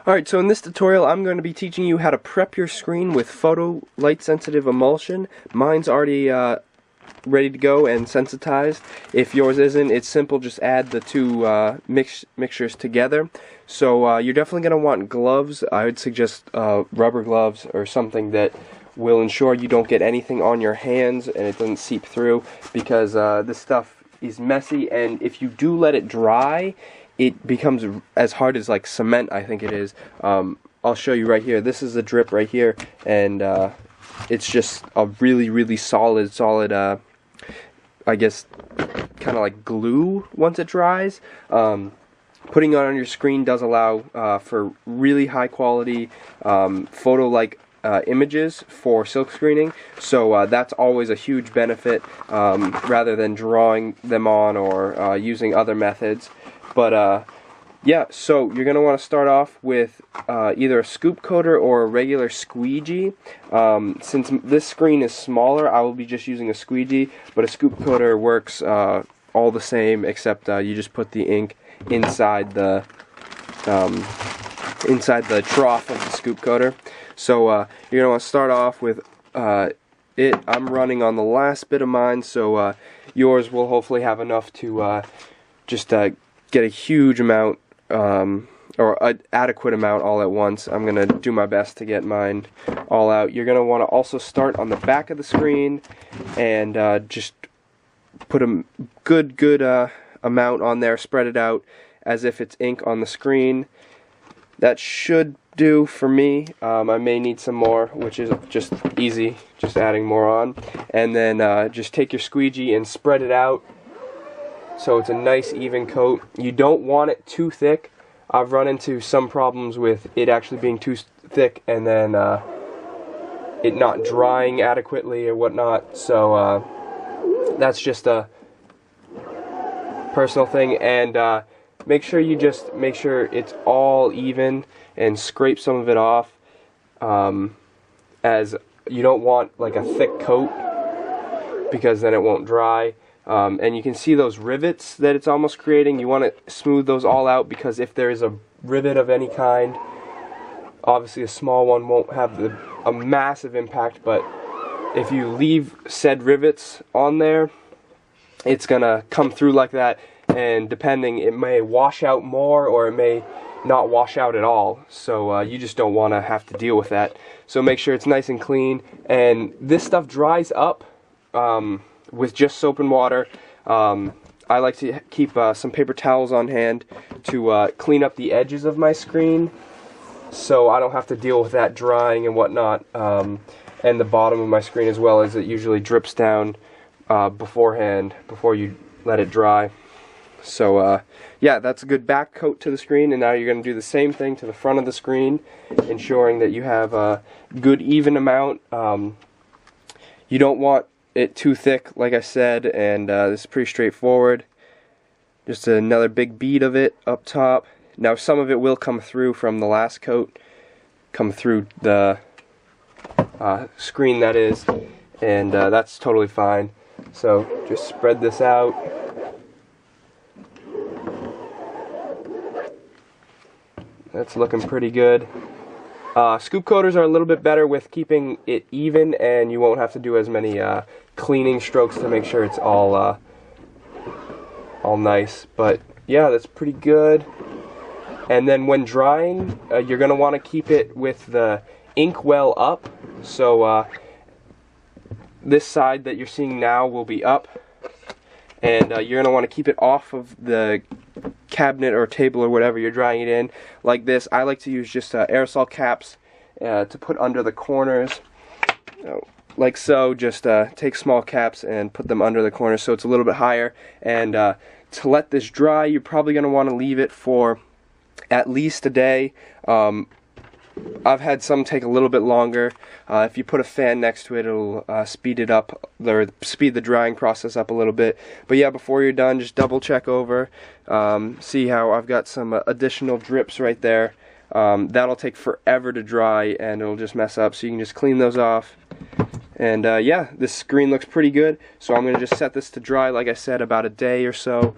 Alright, so in this tutorial I'm going to be teaching you how to prep your screen with photo light sensitive emulsion. Mine's already ready to go and sensitized. If yours isn't, it's simple, just add the two mixtures together. So you're definitely going to want gloves. I would suggest rubber gloves or something that will ensure you don't get anything on your hands and it doesn't seep through, because this stuff is messy, and if you do let it dry, it becomes as hard as like cement, I think it is. I'll show you right here. This is a drip right here, and it's just a really solid, I guess, kind of like glue once it dries. Putting it on your screen does allow for really high quality photo-like images for silk screening, so that's always a huge benefit, rather than drawing them on or using other methods. But yeah, so you're going to want to start off with either a scoop coater or a regular squeegee. Since this screen is smaller, I will be just using a squeegee, but a scoop coater works all the same, except you just put the ink inside the trough of the scoop coater. So you're going to want to start off with it. I'm running on the last bit of mine, so yours will hopefully have enough to just get a huge amount, or an adequate amount all at once. I'm going to do my best to get mine all out. You're going to want to also start on the back of the screen and just put a good amount on there, spread it out as if it's ink on the screen. That should do for me. I may need some more, which is just easy, just adding more on. And then just take your squeegee and spread it out so it's a nice even coat. You don't want it too thick. I've run into some problems with it actually being too thick and then it not drying adequately or whatnot. So that's just a personal thing. And make sure it's all even and scrape some of it off, as you don't want like a thick coat, because then it won't dry. And you can see those rivets that it's almost creating. You want to smooth those all out, because if there is a rivet of any kind, obviously a small one won't have a massive impact, but if you leave said rivets on there, it's gonna come through like that, and depending, it may wash out more or it may not wash out at all. So you just don't want to have to deal with that. So make sure it's nice and clean, and this stuff dries up with just soap and water. I like to keep some paper towels on hand to clean up the edges of my screen, so I don't have to deal with that drying and whatnot, and the bottom of my screen as well, as it usually drips down beforehand before you let it dry. So yeah, that's a good back coat to the screen, and now you're going to do the same thing to the front of the screen, ensuring that you have a good even amount. You don't want it too thick, like I said, and this is pretty straightforward. Just another big bead of it up top. Now some of it will come through from the last coat, come through the screen, that is, and that's totally fine. So just spread this out. That's looking pretty good. Scoop coaters are a little bit better with keeping it even, and you won't have to do as many cleaning strokes to make sure it's all nice. But yeah, that's pretty good. And then when drying, you're going to want to keep it with the ink well up. So this side that you're seeing now will be up, and you're going to want to keep it off of the cabinet or table or whatever you're drying it in, like this. I like to use just aerosol caps to put under the corners, like so. Just take small caps and put them under the corners so it's a little bit higher. And to let this dry, you're probably going to want to leave it for at least a day. I've had some take a little bit longer. If you put a fan next to it, it'll speed it up, or speed the drying process up a little bit. But yeah, before you're done, just double check over. See how I've got some additional drips right there. That'll take forever to dry, and it'll just mess up. So you can just clean those off, And yeah, this screen looks pretty good, so I'm going to just set this to dry, like I said, about a day or so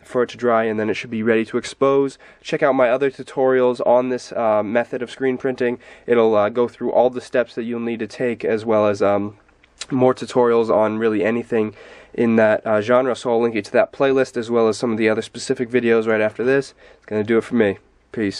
for it to dry, and then it should be ready to expose. Check out my other tutorials on this method of screen printing. It'll go through all the steps that you'll need to take, as well as more tutorials on really anything in that genre, so I'll link you to that playlist as well as some of the other specific videos right after this. It's going to do it for me. Peace.